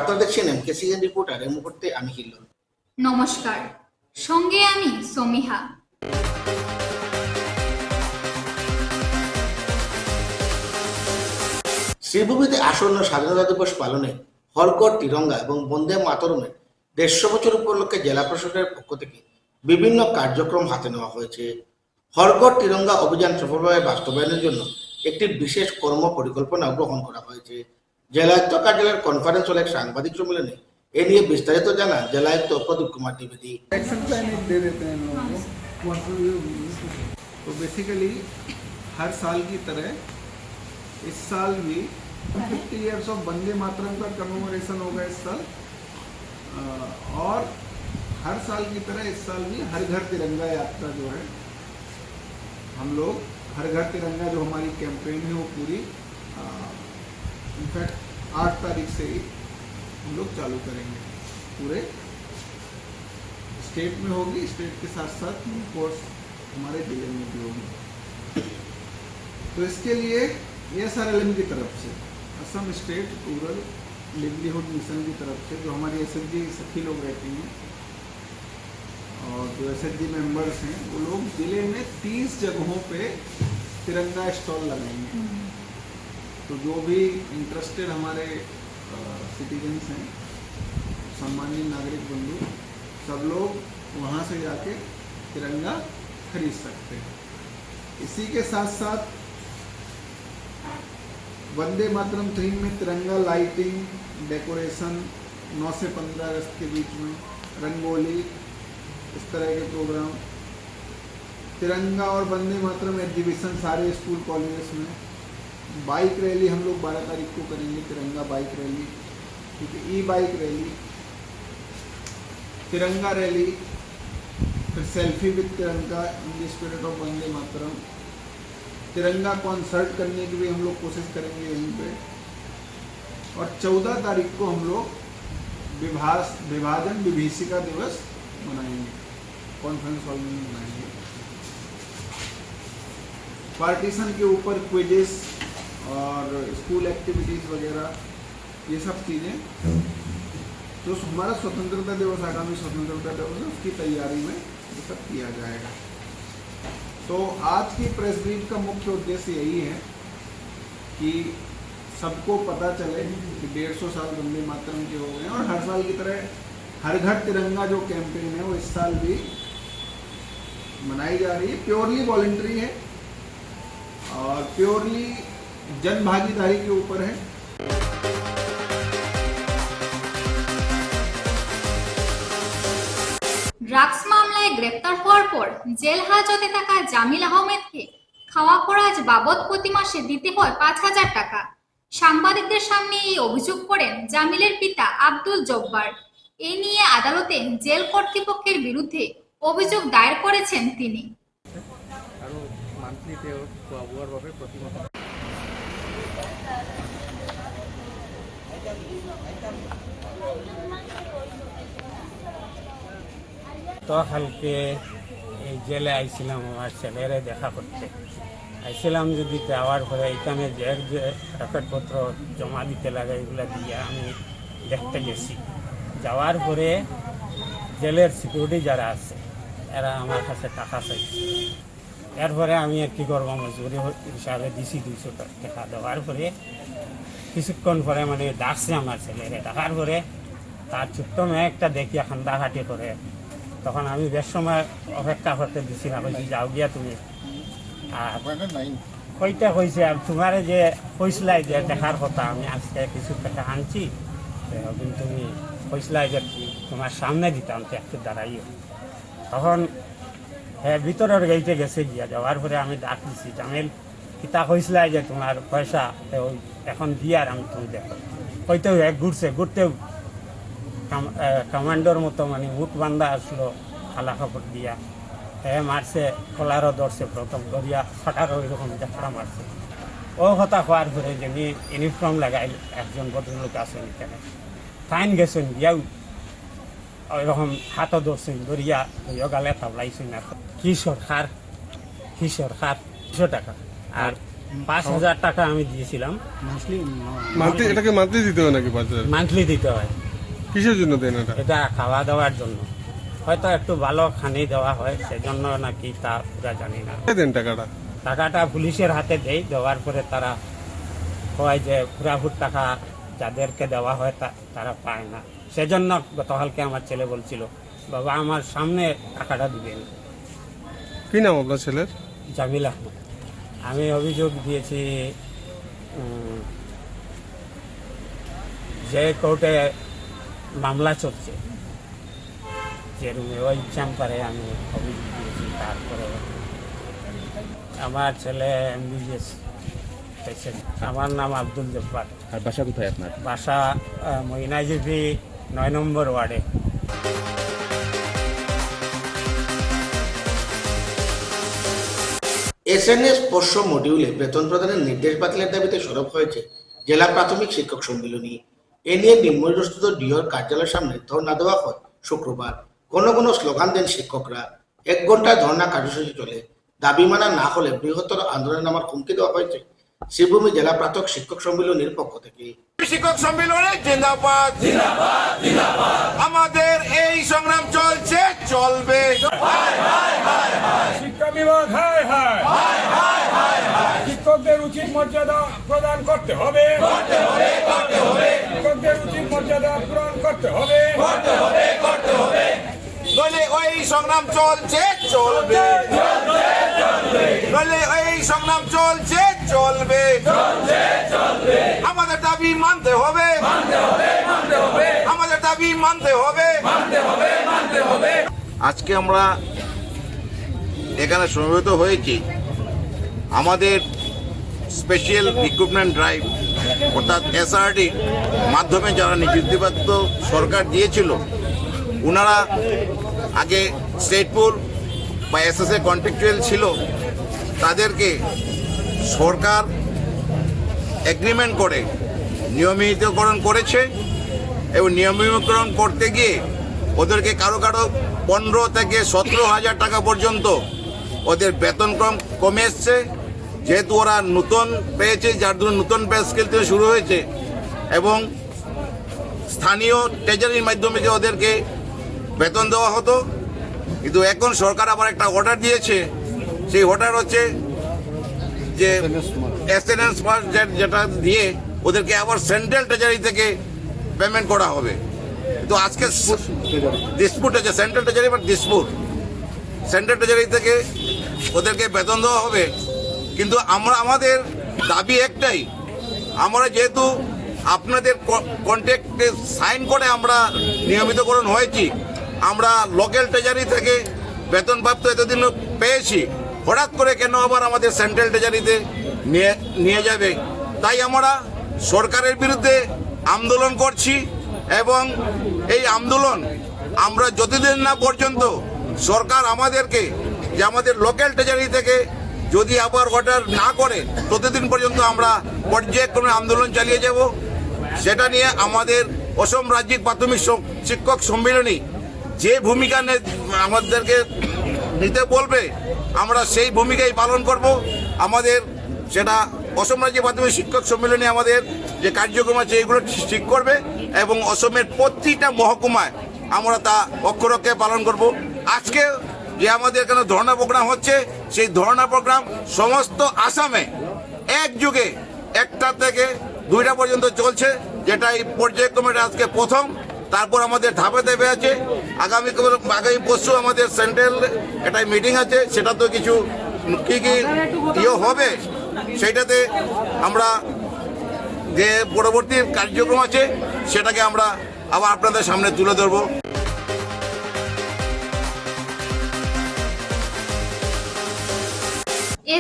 আপনারা দেখছেন এমকেসিএন রিপোর্টার। এই মুহূর্তে আমি হিল্লন। নমস্কার, সঙ্গে আমি সমীহা। শ্রীভূমিতে আসন্ন স্বাধীনতা দিবস পালনে হরগড় তিরঙ্গা এবং বন্দে মাতরমের 150 বছর উপলক্ষে জেলা প্রশাসনের পক্ষ থেকে বিভিন্ন কার্যক্রম হাতে নেওয়া হয়েছে। হরগড় তিরঙ্গা অভিযান সফলভাবে বাস্তবায়নের জন্য একটি বিশেষ কর্ম পরিকল্পনা গ্রহণ করা হয়েছে। জেলায়ুক্ত কার্যালয়ের কনফারেন্স হলে এক সাংবাদিক সম্মেলনে এ নিয়ে বিস্তারিত জানান জেলায়ুক্ত প্রদীপ कुमार द्विवेदी। एक्शन प्लान एक दे देते हैं लोगों को। तो बेसिकली हर साल की तरह इस साल भी 50 इयर्स ऑफ वंदे मातरम का कमेमोरेशन होगा इस साल। और हर साल की तरह इस साल भी हर घर तिरंगा यात्रा जो है हम लोग हर घर तिरंगा जो हमारी कैंपेन है वो पूरी इनफैक्ट 8 तारीख से ही हम लोग चालू करेंगे। पूरे स्टेट में होगी, स्टेट के साथ साथ कोर्स हमारे जिले में भी होगी। तो इसके लिए ASRLM की तरफ से, Assam state rural livelihood mission की तरफ से, जो हमारी SHG सखी लोग रहती हैं और जो SHG मेंबर्स हैं, वो लोग जिले में 30 जगहों पे तिरंगा स्टॉल लगाएंगे। तो जो भी इंटरेस्टेड हमारे सिटीजन्स हैं, सम्मानित नागरिक बंधु, सब लोग वहाँ से जाके तिरंगा खरीद सकते हैं। इसी के साथ साथ वंदे मातरम थीम में तिरंगा लाइटिंग, डेकोरेशन 9 से 15 अगस्त के बीच में, रंगोली, इस तरह के प्रोग्राम, तिरंगा और वंदे मातरम एग्जीबिशन सारे स्कूल कॉलेजेस में, बाइक रैली हम लोग 12 तारीख को करेंगे, तिरंगा बाइक रैली, ठीक है, ई-बाइक रैली, तिरंगा रैली, फिर सेल्फी विद तिरंगा in the spirit of Vande Mataram, तिरंगा कॉन्सर्ट करने की भी हम लोग कोशिश करेंगे यहीं पे। और 14 तारीख को हम लोग विभाजन विभीषिका दिवस मनाएंगे, कॉन्फ्रेंस हॉल में मनाएंगे। पार्टीशन के ऊपर क्विजेस और स्कूल एक्टिविटीज़ वगैरह ये सब चीज़ें जो हमारा स्वतंत्रता दिवस, आगामी स्वतंत्रता दिवस है, उसकी तैयारी में ये सब किया जाएगा। तो आज की प्रेस ब्रीफ का मुख्य उद्देश्य यही है कि सबको पता चले कि 150 साल वंदे मातरम के हो गए हैं और हर साल की तरह हर घर तिरंगा जो कैंपेन है वो इस साल भी मनाई जा रही है। प्योरली वॉलंटरी है और प्योरली जन भागीदारी के ऊपर है। ড্রাগস মামলায় গ্রেপ্তার হওয়ার পর জেল হাজতে থাকা জামিল আহমেদকে খাওয়া খরচ বাবদ প্রতি মাসে দিতে হয় 5,000 টাকা। সাংবাদিকদের সামনে এই অভিযোগ করেন জামিলের পিতা আব্দুল জব্বার। এই নিয়ে আদালতে জেল কর্তৃপক্ষের বিরুদ্ধে অভিযোগ দায়ের করেছেন তিনি। আৰু মান্থলি তেওঁৰ খোৱা বোৱাৰ বাবে প্ৰতি মাহে তো কালকে এই জেলে আইছিলাম আমার ছেলেরে দেখা করতে আইছিলাম। যদি যাওয়ার পরে এখানে যে কাগজপত্র জমা দিতে লাগে এগুলো দিয়ে আমি দেখতে গেছি। যাওয়ার পরে জেলের সিকিউরিটি যারা আছে এরা আমার কাছে টাকা চাইছে। এরপরে আমি আর কি করবো, মজুরি হিসাবে দিছি 200 টাকা। দেওয়ার পরে কিছুক্ষণ পরে মানে ডাকছে আমার ছেলেরে। ডাকার পরে তার ছোট্ট মেয়ে একটা দেখিয়া খান্দাখাটি করে। তখন আমি বেশ সময় অপেক্ষা করতে দিছি না, কইছি যাও গিয়া তুমি। আর কইটা কইছে আর তোমার যে কইসলাই যে দেখার কথা, আমি আজকে কিছু টাকা আনছি, কিন্তু তুমি কইসলাই যে তোমার সামনে দিতাম তো একটু দাঁড়াইও। তখন হ্যাঁ ভিতরের গেইটে গেছে গিয়া। যাওয়ার পরে আমি ডাক দিছি, জামিল কিতা কইসলাই যে তোমার পয়সা এখন দিয়ার আমি তুমি দেখো। হয়তো এক ঘুরতেও কমান্ডোর মতো মানে মুখ বান্ধা আসলো খালা কাপড় দিয়া। হ্যাঁ মারছে, কলারও ধরছে, প্রথম ধরিয়া ফাটার ওইরকম যাত্রা মারছে। ও কথা হওয়ার পরে যেমনি ইউনিফর্ম লাগাই একজন ভদ্রলোক আছেন এখানে, ফাইন গেছেন গিয়াও ওইরকম হাতও ধরছেন, ধরিয়া গালে তাবলাইছেন। আর কি সরকার 200 টাকা। আর 5,000 টাকা আমি দিয়েছিলাম। মান্থলি, এটাকে মান্থলি দিতে হয় নাকি 5,000? মান্থলি দিতে হয়। কিসের জন্য দেন এটা? এটা খাওয়া দাওয়ার জন্য, হয়তো একটু ভালো খানি দেওয়া হয় সেজন্য নাকি তা পুরা জানি না। দেন টাকাটা? টাকাটা পুলিশের হাতে দেই, দেওয়ার পরে তারা হয় যে পুরাপুর টাকা যাদেরকে দেওয়া হয় তারা পায় না। সেজন্য গতকালকে আমার ছেলে বলছিল, বাবা আমার সামনে টাকাটা দিবেন। কি নাম আপনার ছেলের? জামিল আহমেদ। আমি অভিযোগ দিয়েছি যে কোর্টে মামলা চলছে, যে রুমে ওই চেম্বারে আমি অভিযোগ দিয়েছি। তারপরে আমার ছেলে MBBS পেশেন্ট। আমার নাম আব্দুল জব্বার। আর বাসা কোথায় আপনার? বাসা মইনাজিবি 9 নম্বর ওয়ার্ডে। এসএনএস পোষ্য মডিউলে বেতন প্রদানের নির্দেশ বাতিলের দাবিতে সরব হয়েছে জেলা প্রাথমিক শিক্ষক সম্মিলনী। এ নিয়ে নিম্নস্থিত ডিওর কার্যালয়ের সামনে ধর্ণা দেওয়া হয় শুক্রবার। কোনো স্লোগান দেন শিক্ষকরা। 1 ঘন্টায় ধর্ণা কার্যসূচি চলে। দাবি মানা না হলে বৃহত্তর আন্দোলনে নামার হুমকি দেওয়া হয়েছে শ্রীভূমি জেলা প্রাথমিক শিক্ষক সম্মিলনীর পক্ষ থেকে। শিক্ষক সম্মেলনে জিন্দাবাদ, আমাদের এই সংগ্রাম চলছে, চলবে। শিক্ষা বিভাগ হায় হায়, শিক্ষকদের উচিত মর্যাদা প্রদান করতে হবে, শিক্ষকদের উচিত মর্যাদা প্রদান করতে হবে। নইলে ওই সংগ্রাম চলছে, চলবে। নইলে ওই সংগ্রাম চলছে, চলবে। আমাদের দাবি মানতে হবে, আমাদের দাবি মানতে হবে। আজকে আমরা এখানে সমবেত হয়েছি আমাদের স্পেশাল রিক্রুটমেন্ট ড্রাইভ অর্থাৎ SRD মাধ্যমে যারা নিযুক্তিপ্রাপ্ত সরকার দিয়েছিল, ওনারা আগে স্টেট পুল বা SSA কন্ট্রাকচুয়াল ছিল, তাদেরকে সরকার এগ্রিমেন্ট করে নিয়মিতকরণ করেছে এবং নিয়মিতকরণ করতে গিয়ে ওদেরকে কারো 15 থেকে 17,000 টাকা পর্যন্ত ওদের বেতনক্রম কমে এসছে। যেহেতু ওরা নতুন পেয়েছে, যার জন্য নতুন পে স্কেল থেকে শুরু হয়েছে এবং স্থানীয় ট্রেজারির মাধ্যমে যে ওদেরকে বেতন দেওয়া হতো, কিন্তু এখন সরকার আবার একটা অর্ডার দিয়েছে। সেই অর্ডার হচ্ছে যে SNS যেটা দিয়ে ওদেরকে আবার সেন্ট্রাল ট্রেজারি থেকে পেমেন্ট করা হবে। তো আজকে দিসপুর আছে, সেন্ট্রাল ট্রেজারি বা দিসপুর সেন্ট্রাল ট্রেজারি থেকে ওদেরকে বেতন দেওয়া হবে। কিন্তু আমাদের দাবি একটাই, আমরা যেহেতু আপনাদের কন্ট্রাক্টে সাইন করে আমরা নিয়মিতকরণ হয়েছি, আমরা লোকাল ট্রেজারি থেকে বেতনপ্রাপ্ত এতদিন পেয়েছি, হঠাৎ করে কেন আবার আমাদের সেন্ট্রাল ট্রেজারিতে নিয়ে যাবে? তাই আমরা সরকারের বিরুদ্ধে আন্দোলন করছি এবং এই আন্দোলন আমরা যতদিন না পর্যন্ত সরকার আমাদেরকে যে আমাদের লোকাল ট্রেজারি থেকে যদি আবার অর্ডার না করে, ততদিন পর্যন্ত আমরা পর্যায়ক্রমে আন্দোলন চালিয়ে যাব। সেটা নিয়ে আমাদের অসম রাজ্যিক প্রাথমিক শিক্ষক সম্মিলনী যে ভূমিকা আমাদেরকে নিতে বলবে, আমরা সেই ভূমিকাই পালন করব। আমাদের সেটা অসম রাজ্য প্রাথমিক শিক্ষক সম্মিলনী আমাদের যে কার্যক্রম আছে এগুলো ঠিক করবে এবং অসমের প্রতিটা মহকুমায় আমরা তা অক্ষরক্ষে পালন করব। আজকে যে আমাদের এখানে ধর্ণা প্রোগ্রাম হচ্ছে, সেই ধর্ণা প্রোগ্রাম সমস্ত আসামে একযোগে 1টা থেকে 2টা পর্যন্ত চলছে, যেটা এই পর্যায়ক্রমে আজকে প্রথম। তারপর আমাদের ধাপে ধাপে আছে। আগামী পরশু আমাদের সেন্ট্রাল একটা মিটিং আছে, সেটা তো কিছু কি হবে, সেইটাতে আমরা যে পরবর্তী কার্যক্রম আছে সেটাকে আমরা আবার আপনাদের সামনে তুলে ধরবো।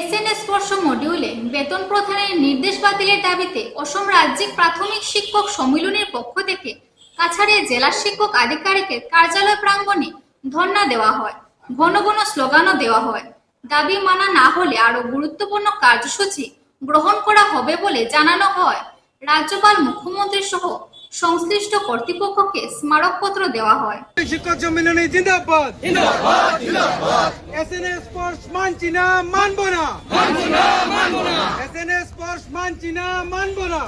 SNS স্পর্শ মডিউলে বেতন প্রদানের নির্দেশ বাতিলের দাবিতে অসম রাজ্যিক প্রাথমিক শিক্ষক সম্মিলনীর পক্ষ থেকে কাছাড়ের জেলা শিক্ষক আধিকারিকের কার্যালয় প্রাঙ্গণে ধর্ণা দেওয়া হয়। ঘন স্লোগানও দেওয়া হয়। দাবি মানা না হলে আরো গুরুত্বপূর্ণ কার্যসূচি গ্রহণ করা হবে বলে জানানো হয় রাজ্যপাল, মুখ্যমন্ত্রী সহ সংশ্লিষ্ট কর্তৃপক্ষকে স্মারকপত্র দেওয়া হয়। শিক্ষক সম্মেলনে জিন্দাবাদ জিন্দাবাদ জিন্দাবাদ এসএনএস ফোর্স মানছি না মানবো না এসএনএস ফোর্স মানছি না মানবো না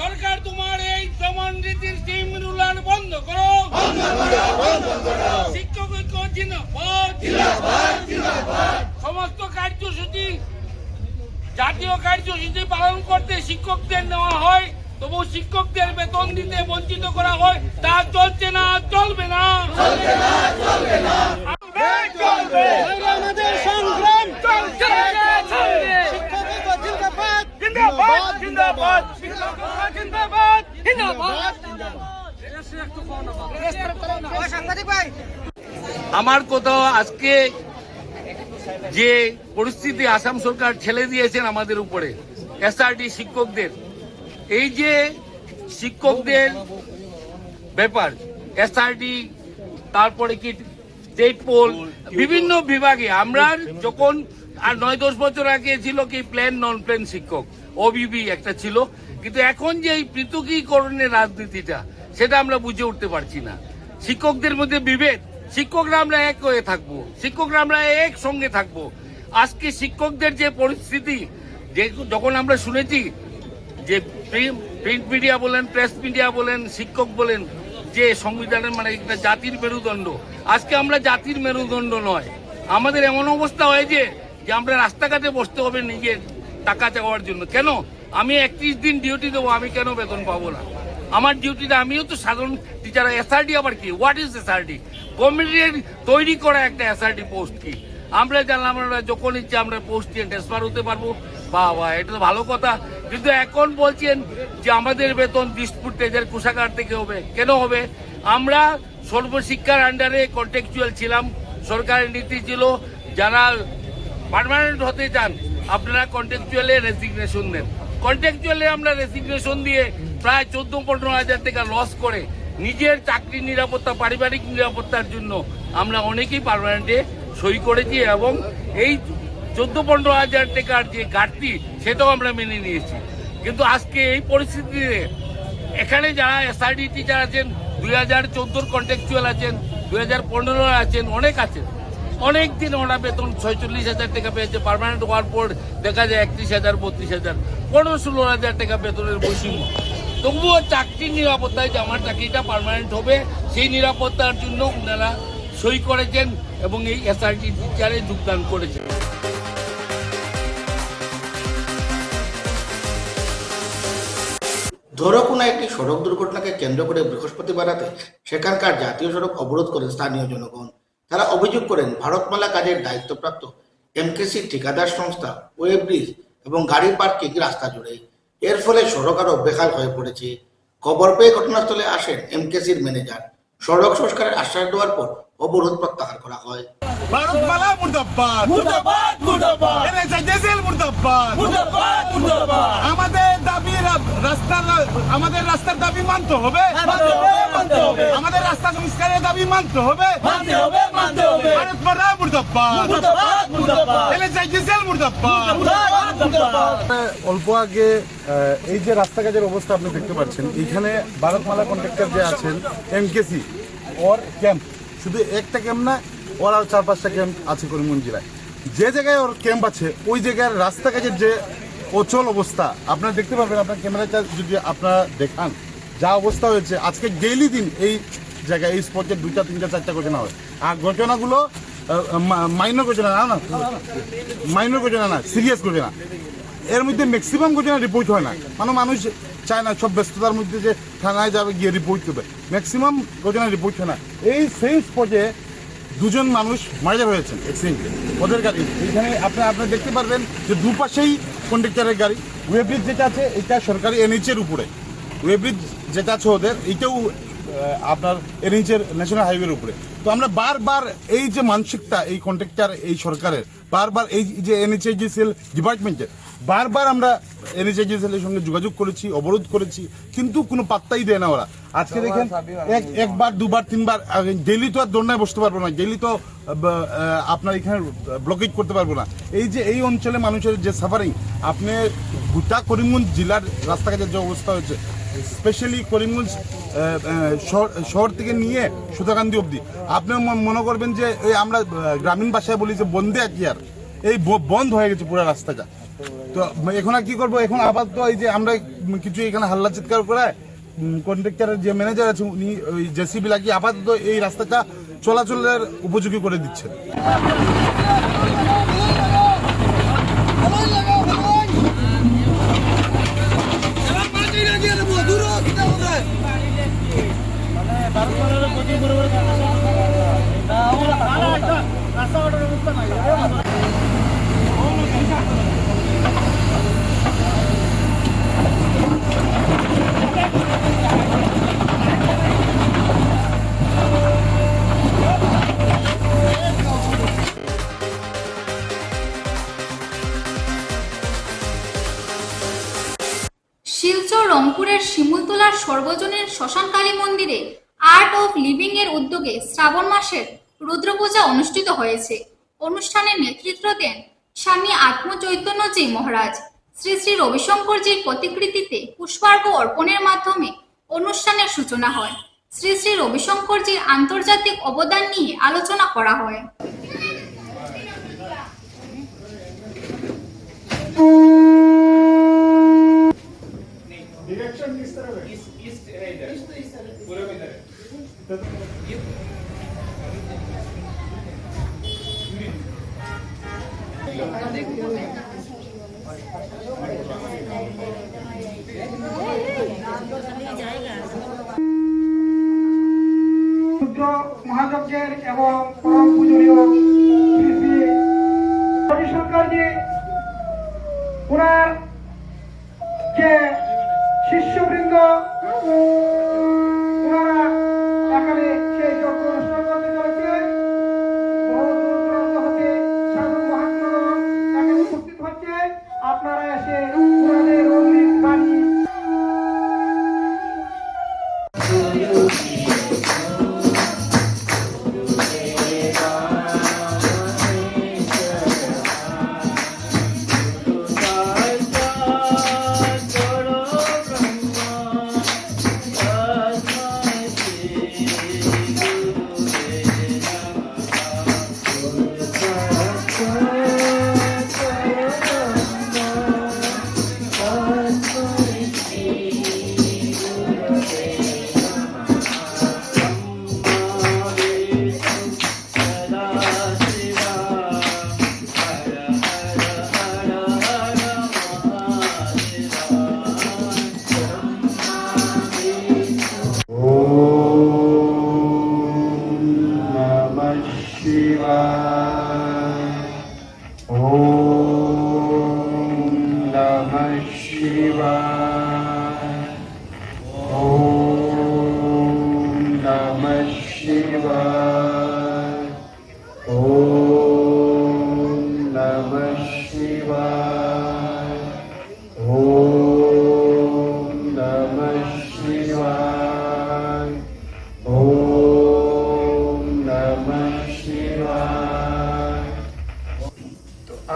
সরকার তোমার এই দমন নীতির স্টিম রুলার বন্ধ করো শিক্ষক ঐক্য জিন্দাবাদ সমস্ত কার্যসূচি জাতীয় কার্যসূচি পালন করতে শিক্ষকদের নেওয়া হয়, তবু শিক্ষকদের বেতন দিতে বঞ্চিত করা হয়। তা চলছে না, চলবে না। আমাদের সংগ্রাম চলছে। জিন্দাবাদ জিন্দাবাদ জিন্দাবাদ জিন্দাবাদ। আমার কথা, আজকে যে পরিস্থিতি আসাম সরকার ঠেলে দিয়েছেন আমাদের উপরে, এসআরডি শিক্ষকদের, এই যে শিক্ষকদের ব্যাপার, এসআরডি, তারপরে কি স্টেট পোল, বিভিন্ন বিভাগে আমরা যখন আর 9-10 বছর আগে ছিল কি প্ল্যান নন প্ল্যান শিক্ষক, ওবিবি একটা ছিল, কিন্তু এখন যে এই পৃথকীকরণের রাজনীতিটা, সেটা আমরা বুঝে উঠতে পারছি না। শিক্ষকদের মধ্যে বিভেদ, শিক্ষকরা আমরা এক হয়ে থাকবো, শিক্ষকরা আমরা একসঙ্গে থাকবো। আজকে শিক্ষকদের যে পরিস্থিতি, যে যখন আমরা শুনেছি যে প্রিন্ট মিডিয়া বলেন, প্রেস মিডিয়া বলেন, শিক্ষক বলেন যে সংবিধানের মানে একটা জাতির মেরুদণ্ড, আজকে আমরা জাতির মেরুদণ্ড নয়। আমাদের এমন অবস্থা হয়েছে যে আমরা রাস্তাঘাটে বসতে হবে নিজের টাকা চাওয়ার জন্য। কেন? আমি 31 দিন ডিউটি দেবো, আমি কেন বেতন পাবো না? আমার ডিউটিটা, আমিও তো সাধারণ টিচার। এসআরডি আবার কি? What is SRD? গভর্নমেন্টের তৈরি করা একটা এসআরডি পোস্ট কি? আমরা জানলাম আমরা যখন ইচ্ছে আমরা পোস্ট দিয়ে ট্রান্সফার হতে পারবো। বাবা, এটা তো ভালো কথা, কিন্তু এখন বলছেন যে আমাদের বেতন ডিসপুটেজের কোষাগার থেকে হবে। কেন হবে? আমরা সর্বশিক্ষার আন্ডারে কন্ট্রাকচুয়াল ছিলাম, সরকারের নীতি ছিল যারা পার্মানেন্ট হতে চান আপনারা কন্ট্রাকচুয়ালে রেজিগনেশন দেন। কন্ট্রাকচুয়ালে আমরা রেজিগনেশন দিয়ে প্রায় 14-15 হাজার টাকা লস করে নিজের চাকরির নিরাপত্তা, পারিবারিক নিরাপত্তার জন্য আমরা অনেকেই পার্মানেন্টে সই করেছি, এবং এই 14-15 হাজার টাকার যে ঘাটতি সেটাও আমরা মেনে নিয়েছি। কিন্তু আজকে এই পরিস্থিতিতে এখানে যারা এসআরডি টিচার আছেন, 2014 কন্ট্রাকচুয়াল আছেন, 2015 আছেন, অনেক আছেন, অনেক দিন ওরা বেতন 46 হাজার টাকা পেয়েছে, পার্মানেন্ট হওয়ার পর দেখা যায় 31 হাজার, 32 হাজার, 15-16 হাজার টাকা বেতনের বৈষম্য। তবুও চাকরির নিরাপত্তায় যে আমার চাকরিটা পার্মানেন্ট হবে, সেই নিরাপত্তার জন্য ওনারা সই করেছেন এবং এই এসআরডি টিচারে যোগদান করেছেন। ধরকুনা একটি সড়ক দুর্ঘটনাকে কেন্দ্র করে বৃহস্পতিবার রাতে সেখানকার জাতীয় সড়ক অবরোধ করেন স্থানীয় জনগণ। তারা অভিযোগ করেন ভারতমালা কাজের দায়িত্বপ্রাপ্ত এমকেসি ঠিকাদার সংস্থা ওয়ে ব্রিজ এবং গাড়ি পার্কিং রাস্তা জুড়ে, এর ফলে সড়ক আরো বেহাল হয়ে পড়েছে। খবর পেয়ে ঘটনাস্থলে আসেন এমকেসির ম্যানেজার। সড়ক সংস্কারের আশ্বাস দেওয়ার পর অবরোধ প্রত্যাহার করা হয়। ভারতমালা মুর্দাবাদ মুর্দাবাদ মুর্দাবাদ, এনএসআইডিএল মুর্দাবাদ মুর্দাবাদ মুর্দাবাদ। আমাদের দাবি আমাদের রাস্তার দাবি মানতে হবে, আমাদের রাস্তা সংস্কারের দাবি মানতে হবে। ভারতমালা মুর্দাবাদ মুর্দাবাদ মুর্দাবাদ, এনএসআইডিএল মুর্দাবাদ মুর্দাবাদ। অল্প আগে এই যে রাস্তা কাজের অবস্থা আপনি দেখতে পাচ্ছেন, এখানে ভারতমালা কন্ট্রাক্টর যে আছেন এমকেসি, ওর ক্যাম্প শুধু একটা ক্যাম্প না, ওর আর 4-5টা ক্যাম্প আছে করিমগঞ্জ জেলায়। যে জায়গায় ওর ক্যাম্প আছে ওই জায়গার রাস্তা কাজের যে অচল অবস্থা আপনারা দেখতে পাবেন, আপনার ক্যামেরাটা যদি আপনারা দেখান যা অবস্থা হয়েছে। আজকে ডেইলি দিন এই জায়গায় এই স্পটে 2টা, 3টা, 4টা ঘটনা হয়, আর ঘটনাগুলো মাইনর ঘটনা না, মাইনর ঘটনা না, সিরিয়াস ঘটনা। এর মধ্যে ম্যাক্সিমাম ঘটনা রিপোর্ট হয় না, মানুষ চায় না, সব ব্যস্ততার মধ্যে যে থানায় যাবে গিয়ে রিপোর্ট করবে, ম্যাক্সিমাম ঘটনা রিপোর্ট হয় না। এই সেম স্পটে 2জন মানুষ মারা হয়েছেন অ্যাক্সিডেন্টে, ওদের গাড়ি। এইখানে আপনারা দেখতে পারবেন যে দুপাশেই কন্ডাক্টরের গাড়ি। ওয়ে ব্রিজ যেটা আছে এটা সরকারি এনএইচের উপরে, ওয়ে ব্রিজ যেটা আছে ওদের, এইটাও আপনার এনএইচের ন্যাশনাল হাইওয়ের উপরে। তো আমরা বারবার এই যে মানসিকতা এই কন্ট্রাক্টর এই সরকারের, বারবার এই যে এনএইচআইডিসিএল ডিপার্টমেন্টের, বারবার আমরা এনএইচআইডিসিএল এর সঙ্গে যোগাযোগ করেছি, অবরোধ করেছি, কিন্তু কোনো পাত্তাই দেয় না ওরা। আজকে দেখেন একবার দুবার তিনবার ডেইলি তো আর দোলনায় বসতে পারবো না, ডেইলি তো আপনার এখানে ব্লকেজ করতে পারবো না। এই যে এই অঞ্চলে মানুষের যে সাফারিং, আপনি গোটা করিমগঞ্জ জেলার রাস্তাঘাটের যে অবস্থা হয়েছে, স্পেশালি করিমগঞ্জ শহর থেকে নিয়ে সুতাকান্দি অবধি, আপনি মনে করবেন যে এই আমরা গ্রামীণ ভাষায় বলি যে বন্দে আকিয়ার, এই বন্ধ হয়ে গেছে পুরো রাস্তাটা। তো এখন আর কি করবো, এখন আপাতত এই যে আমরা কিছু এখানে হাল্লা চিৎকার করায় কন্ট্রাক্টরের যে ম্যানেজার আছে উনি ওই জেসিবি লাগিয়ে আপাতত এই রাস্তাটা চলাচলের উপযোগী করে দিচ্ছেন। শিলচর রংপুরের শিমুলতলার সর্বজনীন শ্মশান কালী মন্দিরে আর্ট অফ লিভিং এর উদ্যোগে শ্রাবণ মাসের রুদ্রপূজা অনুষ্ঠিত হয়েছে। অনুষ্ঠানে নেতৃত্ব দেন স্বামী আত্মচৈতন্যজি মহারাজ। শ্রী শ্রী রবিশঙ্করজির প্রতিকৃতিতে পুষ্পার্ঘ অর্পণের মাধ্যমে অনুষ্ঠানের সূচনা হয়। শ্রী শ্রী রবিশঙ্করজির আন্তর্জাতিক অবদান নিয়ে আলোচনা করা হয়। মহাযজ্ঞের এবং পরম পূজনীয় শ্রী শ্রী রবিশঙ্করজি ওনার যে শিষ্যবৃন্দ ওনারা এখানে সেই যজ্ঞ অনুষ্ঠান করতে চলেছে। বহু দূর দূরান্ত হতে সাধু মহাত্মাগণ এখানে উপস্থিত হচ্ছে। আপনারা এসে ওনাদের অমৃত বাণী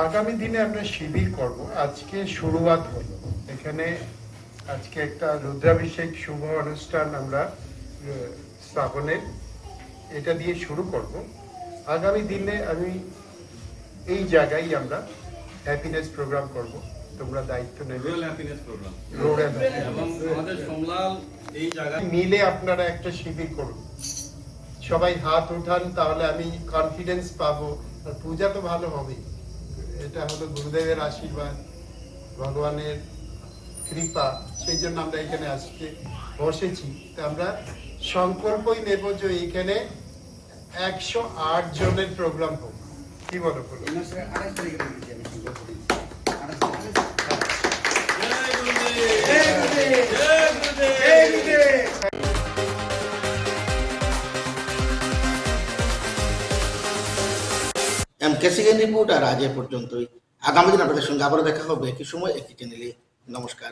আগামী দিনে আমরা শিবির করব। আজকে শুরুয়াত হলো, এখানে আজকে একটা রুদ্রাভিষেক শুভ অনুষ্ঠান আমরা শ্রাবণের এটা দিয়ে শুরু করব। আগামী দিনে আমি এই জায়গায় আমরা হ্যাপিনেস প্রোগ্রাম করব। তোমরা দায়িত্ব নেবে, রোড মিলে আপনারা একটা শিবির করুন, সবাই হাত উঠান, তাহলে আমি কনফিডেন্স পাবো আর পূজা তো ভালো হবেই। এটা হলো গুরুদেবের আশীর্বাদ, ভগবানের কৃপা, সেই জন্য আমরা এখানে আজকে বসেছি। তো আমরা সংকল্পই নেব যে এখানে 108 জনের প্রোগ্রাম হোক। কি বলো? MKC রিপোর্ট আর আজ এ পর্যন্তই। আগামী দিন আপনাদের সঙ্গে আবারও দেখা হবে একই সময় একই চ্যানেলে। নমস্কার।